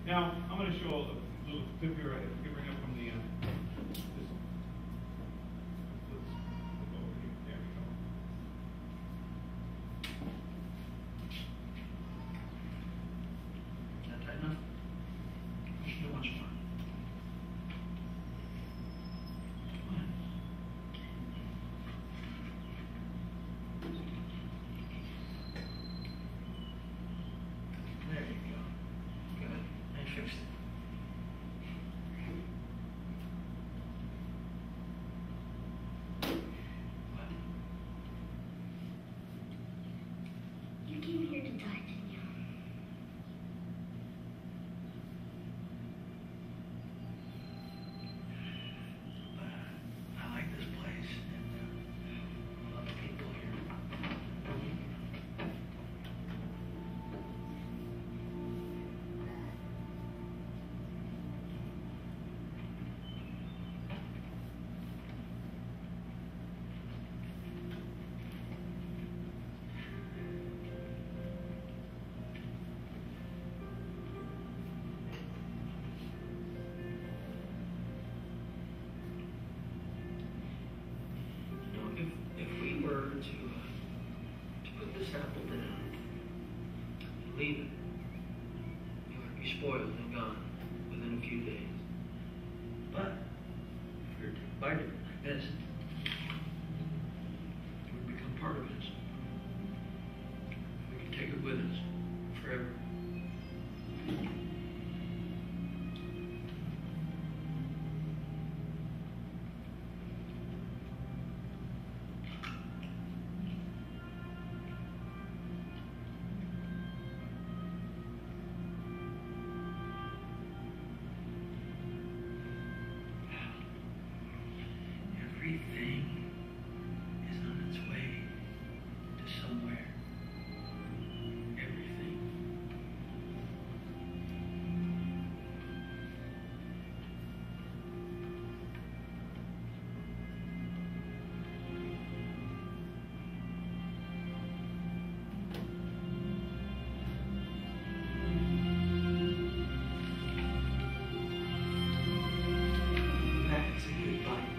Now, I'm going to show a little clip here. If you can bring up from the this. Let's go over here. There we go. Is that tight enough? Too much more. There you go. Good. I fixed it. You came here to die, didn't you? I like this place, and I love the people here. If we were to put this apple down and leave it, it would be spoiled and gone within a few days. But if we were to bite it like this, it would become part of us. We can take it with us forever. Everything is on its way to somewhere. Everything. That's a good bite.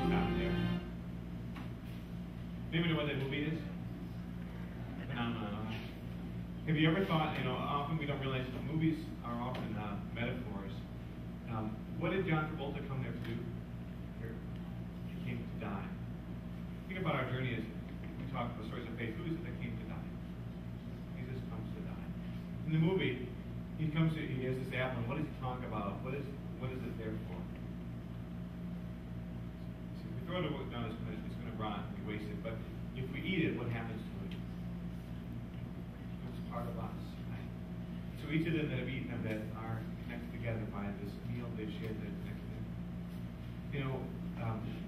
Stop there. Maybe know what that movie is? Phenomenon. Have you ever thought, often we don't realize that movies are often metaphors. What did John Travolta come there to do? Here. He came to die. Think about our journey as we talk about stories of faith. Who is it that came to die? Jesus comes to die. In the movie, he has this apple, and what does he talk about? What is it there for? So if we throw it down, it's going to rot, we waste it. But if we eat it, what happens to it? It's part of us, right? So each of them that have eaten of it are connected together by this meal they've shared that connected them.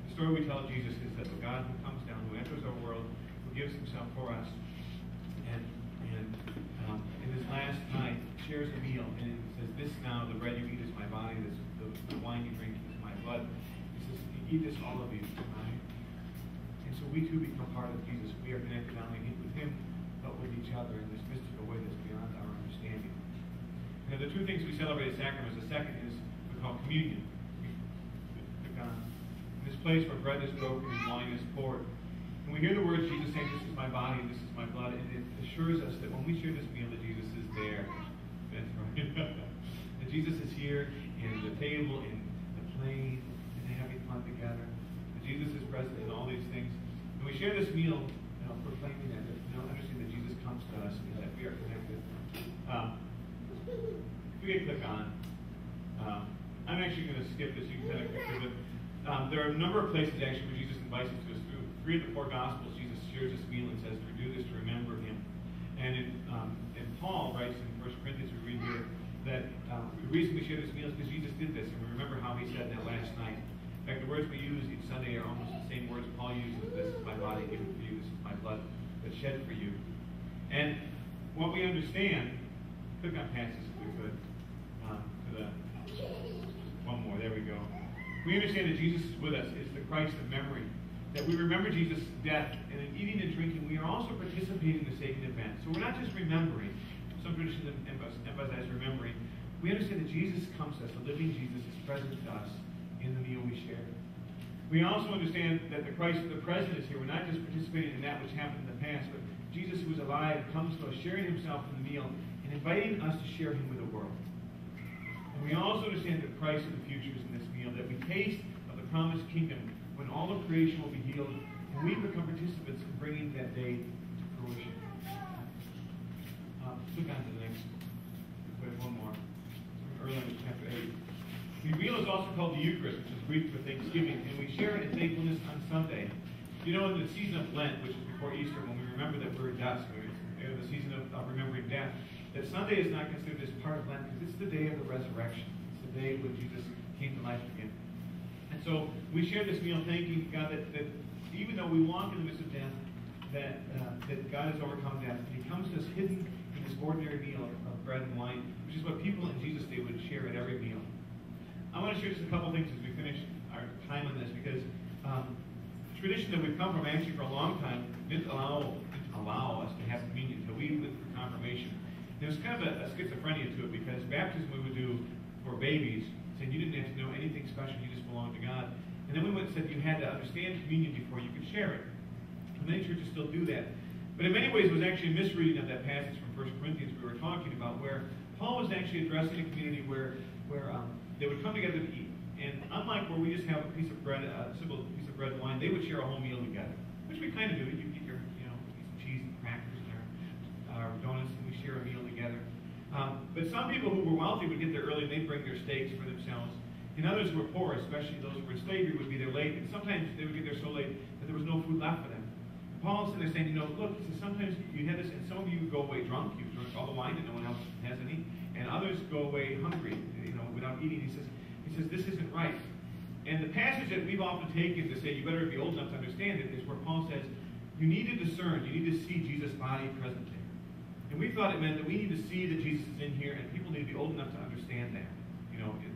The story we tell of Jesus is that the God who comes down, who enters our world, who gives himself for us, and in his last night shares a meal, and it says, "This now, the bread you eat is my body, the wine you drink is my blood." He says, "Eat this, all of you," right? And so we too become part of Jesus. We are connected not only with him, but with each other in this mystical way that's beyond our understanding. Now, the two things we celebrate as sacraments, the second is we call communion. In this place where bread is broken and wine is poured. And we hear the words Jesus saying, "This is my body, and this is my blood," and it assures us that when we share this meal, that Jesus is there. That's right. That Jesus is here in the table, in the plane, and having fun together. That Jesus is present in all these things. And we share this meal, proclaiming that, understanding that Jesus comes to us and that we are connected. If we can click on, I'm actually going to skip this. You can kind of quickly, but there are a number of places actually where Jesus invites us to us. Through 3 of the 4 Gospels, Jesus shares this meal and says, "To do this to remember him." And Paul writes in 1 Corinthians, we read here, that the reason we share this meal is because Jesus did this, and we remember how he said that last night. In fact, the words we use each Sunday are almost the same words Paul uses. "This is my body given for you. This is my blood that's shed for you." And what we understand, click on past this if we could, to the one more. There we go. We understand that Jesus is with us. It's the Christ of memory. that we remember Jesus' death, and in eating and drinking, we are also participating in the saving event. So we're not just remembering. Some traditions emphasize remembering. We understand that Jesus comes to us, the living Jesus is present to us in the meal we share. We also understand that the Christ of the present is here. We're not just participating in that which happened in the past, but Jesus who is alive comes to us, sharing himself in the meal and inviting us to share him with the world. And we also understand that Christ of the future is in this meal, that we taste of the promised kingdom when all of creation will be healed, and we become participants in bringing that day to fruition. Look on to the next. We have one more. Early in chapter 8. The meal is also called the Eucharist, which is Greek for Thanksgiving, and we share it in thankfulness on Sunday. You know, in the season of Lent, which is before Easter, when we remember that we're death, the season of remembering death, that Sunday is not considered as part of Lent because it's the day of the resurrection. It's the day when Jesus came to life again. And so we share this meal thanking God that even though we walk in the midst of death, that God has overcome death, and he comes to us hidden in this ordinary meal of bread and wine, which is what people in Jesus' day would share at every meal. I want to share just a couple things as we finish our time on this, because the tradition that we've come from actually for a long time didn't allow us to have communion until we went through confirmation. There was kind of a schizophrenia to it, because baptism we would do for babies, saying you didn't have to know anything special, you just belonged to God. And then we went and said you had to understand communion before you could share it. And many churches still do that. But in many ways it was actually a misreading of that passage from 1 Corinthians we were talking about, where Paul was actually addressing a community where they would come together to eat. And unlike where we just have a piece of bread, a simple piece of bread and wine, they would share a whole meal together, which we kind of do. You get your, some cheese and crackers and our donuts, and we share a meal together. But some people who were wealthy would get there early, and they'd bring their steaks for themselves. And others who were poor, especially those who were in slavery, would be there late. And sometimes they would get there so late that there was no food left for them. And Paul is saying, look, he says, sometimes you have this, and some of you go away drunk. You've drunk all the wine, and no one else has any. And others go away hungry, without eating. He says, this isn't right. And the passage that we've often taken to say you better be old enough to understand it is where Paul says, you need to discern, you need to see Jesus' body present there. And we thought it meant that we need to see that Jesus is in here, and people need to be old enough to understand that,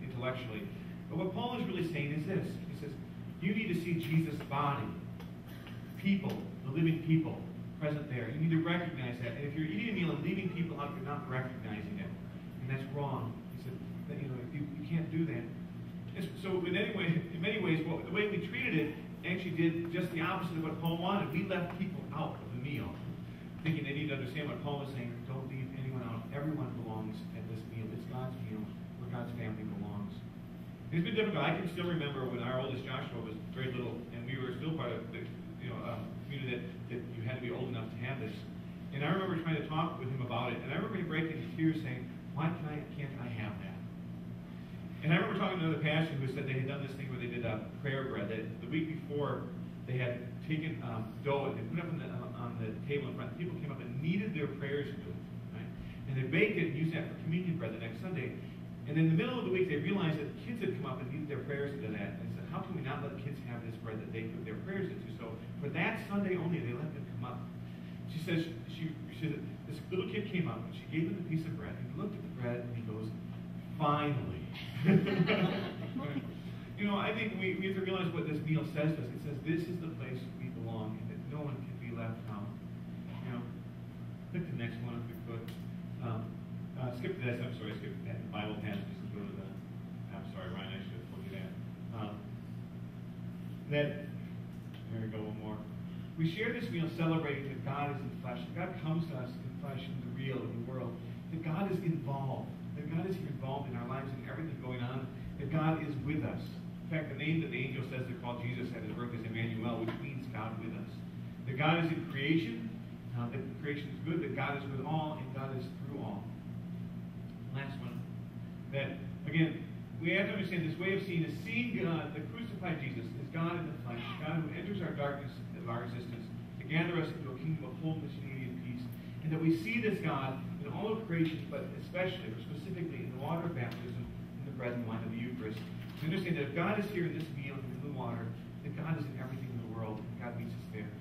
intellectually. But what Paul is really saying is this. He says, you need to see Jesus' body, people, the living people, present there. You need to recognize that. And if you're eating a meal and leaving people out, you're not recognizing it. And that's wrong. He said, that, you can't do that. So in many ways, the way we treated it actually did just the opposite of what Paul wanted. We left people out of the meal, thinking they need to understand what Paul was saying. Don't leave anyone out. Everyone belongs at this meal. It's God's meal where God's family belongs. It's been difficult. I can still remember when our oldest Joshua was very little, and we were still part of the community that you had to be old enough to have this. And I remember trying to talk with him about it, and I remember him breaking into tears saying, why can't I have that? And I remember talking to another pastor who said they had done this thing where they did a prayer bread. That the week before, they had taken dough and they put it up on the table in front. People came up and kneaded their prayers into it, right? And they baked it and used that for communion bread the next Sunday. And in the middle of the week, they realized that kids had come up and kneaded their prayers into that. And they said, how can we not let kids have this bread that they put their prayers into? So for that Sunday only, they let them come up. She says, this little kid came up and she gave him the piece of bread. And he looked at the bread and he goes, finally. I think we have to realize what this meal says to us. It says this is the place we belong and that no one can be left out. Click the next one if we could. Skip that. I'm sorry, skip that Bible passage and go to the. I'm sorry, Ryan, I should have told you that. There we go, one more. We share this meal celebrating that God is in flesh. That God comes to us in flesh, in the real, in the world. That God is involved. That God is involved in our lives and everything going on. That God is with us. In fact, the name that the angel says to call Jesus at his birth is Emmanuel, which means God with us. That God is in creation. That creation is good. That God is with all and God is through all. Last one. That, again, we have to understand this way of seeing is seeing God, the crucified Jesus, is God in the flesh. God who enters our darkness of our existence to gather us into a kingdom of wholeness, unity, and peace. And that we see this God in all of creation, but especially or specifically in the water of baptism, in the bread and wine of the Eucharist. To understand that if God is here in this meal and in the water, that God is in everything in the world, and God meets us there.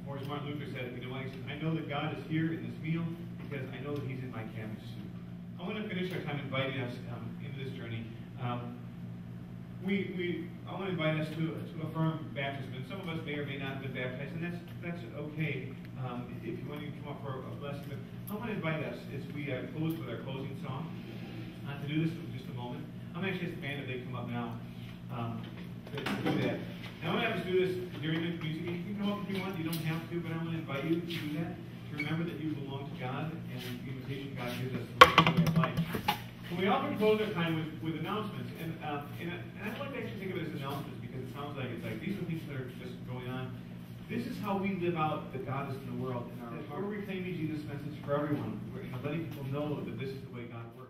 Or as Martin Luther said, he said, I know that God is here in this meal because I know that he's in my cabbage soup. I want to finish our time inviting us into this journey. I want to invite us to affirm baptism, and some of us may or may not have been baptized, and that's okay. If you want to come up for a blessing, but I want to invite us as we close with our closing song to do this in just a moment. I'm actually ask the band if they come up now to do that. And I'm going to have us do this during the music. You can come up if you want. You don't have to, but I'm going to invite you to do that. To remember that you belong to God and the invitation God gives us to live life. And we often close our time with announcements, and I like to actually think of it as announcements because it sounds like it's like these are things that are just going on. This is how we live out that God is in the world. And we're reclaiming Jesus' message for everyone. We're letting people know that this is the way God works.